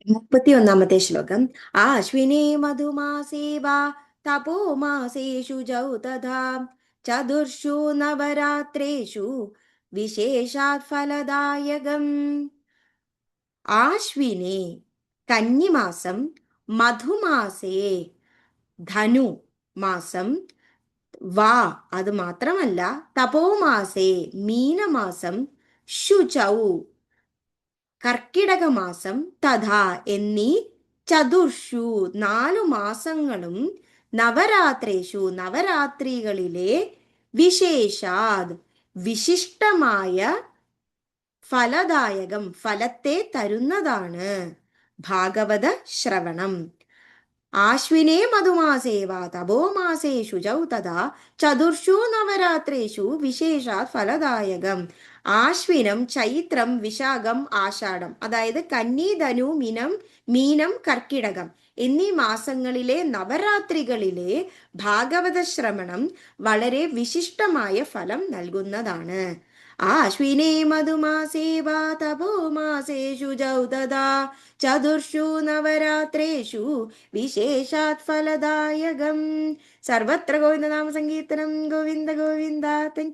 31 ശ്ലോകം. ആശ്വിനേ മധുമാസേ വാ തപോ മാസേഷു ജൗ തഥാ ചതുർഷു നവരാത്രേഷു വിശേഷാത് ഫലദായകം. ആശ്വിനേ കന്നിമാസം, മധുമാസേ ധനു മാസം, വാ അത് മാത്രമല്ല തപോമാസേ മീനമാസം, ശുചൗ കർക്കിടക മാസം, തഥാ എന്നീ ചതുർഷു 4 മാസങ്ങളും നവരാത്രേഷു നവരാത്രികളിലെ വിശേഷാത് വിശിഷ്ടമായ ഫലദായകം ഫലത്തെ തരുന്നതാണ് ഭാഗവത ശ്രവണം. ആശ്വിനേ മധുമാസേ വാ തപോ മാസേഷു ചൗ തഥാ ചതുർഷു നവരാത്രേഷു വിശേഷാത് ഫലദായകം. ആശ്വിനം, ചൈത്രം, വിശാഖം, ആഷാഢം, അതായത് കന്നി, ധനു, മീനം, കർക്കിടകം എന്നീ മാസങ്ങളിലെ നവരാത്രികളിലെ ഭാഗവത ശ്രവണം വളരെ വിശിഷ്ടമായ ഫലം നൽകുന്നതാണ്. ആശ്വിനേ മധുമാസേ വാ തപോ മാസേഷു ചൗ തഥാ ചതുർഷു നവരാത്രേഷു വിശേഷാത് ഫലദായകം. സർവത്ര ഗോവിന്ദനാമ സങ്കീർത്തനം. ഗോവിന്ദ ഗോവിന്ദ. Thank U.